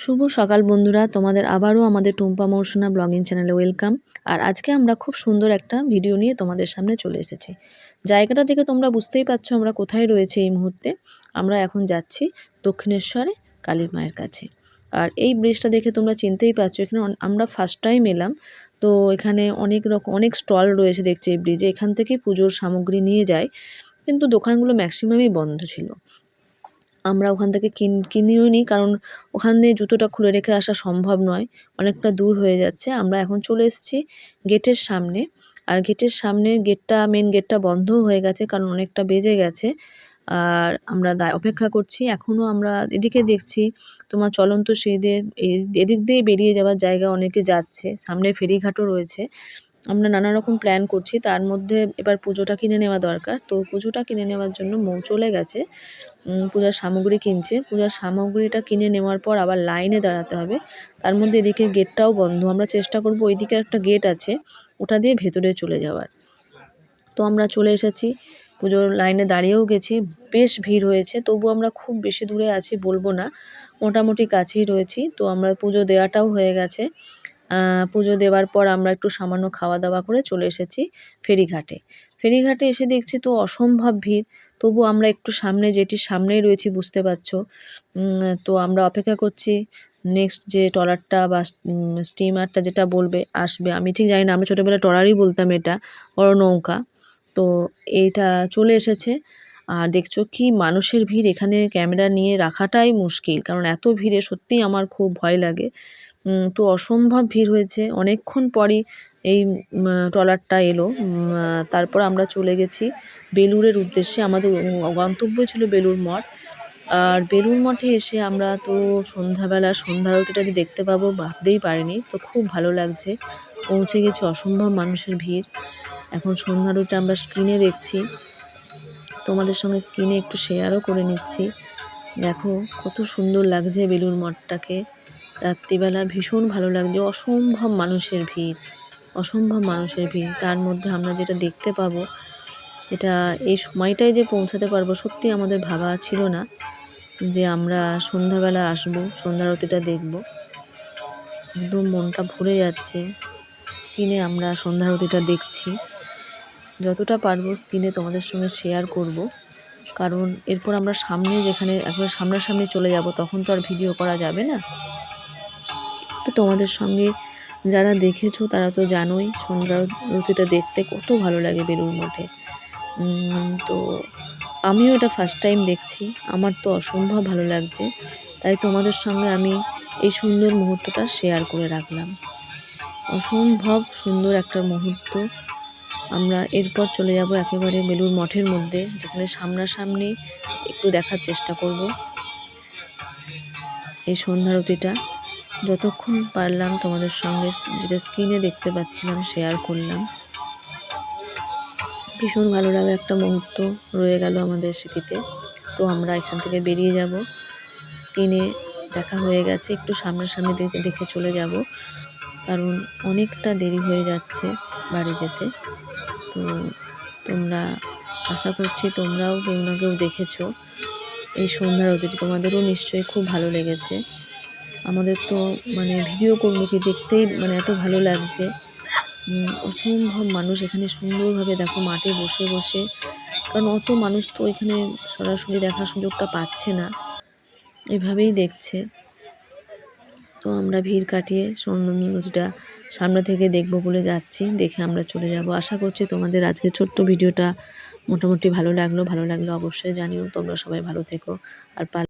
শুভ সকাল বন্ধুরা, তোমাদের আবারও আমাদের টুম্পা মৌসুনা ব্লগিং চ্যানেলে ওয়েলকাম। আর আজকে আমরা খুব সুন্দর একটা ভিডিও নিয়ে তোমাদের সামনে চলে এসেছি। জায়গাটা দেখে তোমরা বুঝতেই পারছো আমরা কোথায় রয়েছে এই মুহূর্তে। আমরা এখন যাচ্ছি দক্ষিণেশ্বরে কালী মায়ের কাছে। আর এই ব্রিজটা দেখে তোমরা চিনতেই পারছো, এখানে আমরা ফার্স্ট টাইম এলাম। তো এখানে অনেক স্টল রয়েছে দেখছি এই ব্রিজে, এখান থেকেই পুজোর সামগ্রী নিয়ে যায়, কিন্তু দোকানগুলো ম্যাক্সিমামই বন্ধ ছিল। আমরা ওখান থেকে কিনিও নি, কারণ ওখানে জুতোটা খুলে রেখে আসা সম্ভব নয়, অনেকটা দূর হয়ে যাচ্ছে। আমরা এখন চলে এসেছি গেটের সামনে। আর গেটের সামনে মেন গেটটা বন্ধও হয়ে গেছে, কারণ অনেকটা বেজে গেছে। আর আমরা অপেক্ষা করছি। এখনও আমরা এদিকে দেখছি তোমার চলন্ত সিঁড়ি এদিক দিয়ে বেরিয়ে যাওয়ার জায়গা অনেকে যাচ্ছে, সামনে ফেরিঘাটও রয়েছে। আমরা নানা রকম প্ল্যান করছি, তার মধ্যে এবার পুজোটা কিনে নেওয়া দরকার। তো পুজোটা কিনে নেওয়ার জন্য মৌ চলে গেছে, পূজার সামগ্রী কিনছে। পূজার সামগ্রীটা কিনে নেওয়ার পর আবার লাইনে দাঁড়াতে হবে। তার মধ্যে এদিকে গেটটাও বন্ধ। আমরা চেষ্টা করব, ওইদিকে একটা গেট আছে, ওটা দিয়ে ভেতরে চলে যাওয়ার। তো আমরা চলে এসেছি, পুজোর লাইনে দাঁড়িয়েও গেছি। বেশ ভিড় হয়েছে, তবু আমরা খুব বেশি দূরে আছি বলবো না, মোটামুটি কাছেই রয়েছি। তো আমরা পুজো দেওয়াটাও হয়ে গেছে। পুজো দেওয়ার পর আমরা একটু সামান্য খাওয়া দাওয়া করে চলে এসেছি ফেরিঘাটে। ফেরিঘাটে এসে দেখছি তো অসম্ভব ভিড়। তবু আমরা একটু যেটির সামনেই রয়েছি, বুঝতে পারছো। তো আমরা অপেক্ষা করছি নেক্সট যে ট্রলারটা বা স্টিমারটা যেটা বলবে আসবে। আমি ঠিক জানি না, আমরা ছোটোবেলায় ট্রলারই বলতাম, এটা বড় নৌকা। তো এইটা চলে এসেছে। আর দেখছো কি মানুষের ভিড়, এখানে ক্যামেরা নিয়ে রাখাটাই মুশকিল, কারণ এত ভিড়ে সত্যিই আমার খুব ভয় লাগে। তো অসম্ভব ভিড় হয়েছে। অনেকক্ষণ পরই এই ট্রলারটা এলো। তারপর আমরা চলে গেছি বেলুড়ের উদ্দেশ্যে। আমাদের গন্তব্য ছিল বেলুড় মঠ। আর বেলুড় মঠে এসে আমরা তো সন্ধ্যা আরতিটা যে দেখতে পাবো ভাবতেই পারিনি। তো খুব ভালো লাগছে, পৌঁছে গেছি। অসম্ভব মানুষের ভিড়। এখন সন্ধ্যা আরতিটা আমরা স্ক্রিনে দেখছি, তোমাদের সঙ্গে স্ক্রিনে একটু শেয়ারও করে নিচ্ছি। দেখো কত সুন্দর লাগছে বেলুড় মঠটাকে রাত্রিবেলা, ভীষণ ভালো লাগছে। অসম্ভব মানুষের ভিড়। তার মধ্যে আমরা যেটা দেখতে পাবো, এটা এই সময়টায় যে পৌঁছাতে পারবো, সত্যি আমাদের ভাবা ছিল না যে আমরা সন্ধ্যাবেলা আসবো, সন্ধ্যা আরতিটা দেখবো। একদম মনটা ভরে যাচ্ছে। স্ক্রিনে আমরা সন্ধ্যা আরতিটা দেখছি, যতটা পারবো স্ক্রিনে তোমাদের সঙ্গে শেয়ার করব। কারণ এরপর আমরা যেখানে একবার সামনাসামনি চলে যাব, তখন তো আর ভিডিও করা যাবে না। তো তোমাদের সঙ্গে যারা দেখেছো তারা তো জানোই সন্ধ্যা আরতিটা দেখতে কত ভালো লাগে বেলুড় মঠে। তো আমিও এটা ফার্স্ট টাইম দেখছি, আমার তো অসম্ভব ভালো লাগছে। তাই তোমাদের সঙ্গে আমি এই সুন্দর মুহূর্তটা শেয়ার করে রাখলাম। অসম্ভব সুন্দর একটা মুহূর্ত। আমরা এরপর চলে যাব একেবারে বেলুড় মঠের মধ্যে, যেখানে সামনাসামনি একটু দেখার চেষ্টা করব এই সন্ধ্যা আরতিটা। যতক্ষণ পারলাম তোমাদের সঙ্গে যেটা স্ক্রিনে দেখতে পাচ্ছিলাম শেয়ার করলাম। ভীষণ ভালো লাগা একটা মুহূর্ত রয়ে গেল আমাদের স্মৃতিতে। তো আমরা এখান থেকে বেরিয়ে যাব, স্ক্রিনে দেখা হয়ে গেছে, একটু সামনাসামনি দেখে চলে যাব, কারণ অনেকটা দেরি হয়ে যাচ্ছে বাড়ি যেতে। তো তোমরা, আশা করছি তোমরাও কেউ না কেউ দেখেছো এই সন্ধ্যার আরতিটি, তোমাদেরও নিশ্চয়ই খুব ভালো লেগেছে। আমাদের তো ভিডিও করবো কি, দেখতেই এত ভালো লাগছে। অসম্ভব মানুষ এখানে সুন্দরভাবে দেখো মাঠে বসে বসে, কারণ অত মানুষ তো এখানে সরাসরি দেখার সুযোগটা পাচ্ছে না, এভাবেই দেখছে। তো আমরা ভিড় কাটিয়ে সন্ধ্যা সামনে থেকে দেখব বলে যাচ্ছি, দেখে আমরা চলে যাব। আশা করছি তোমাদের আজকে ছোট্ট ভিডিওটা মোটামুটি ভালো লাগলো অবশ্যই জানিও। তোমরা সবাই ভালো থেকো। আর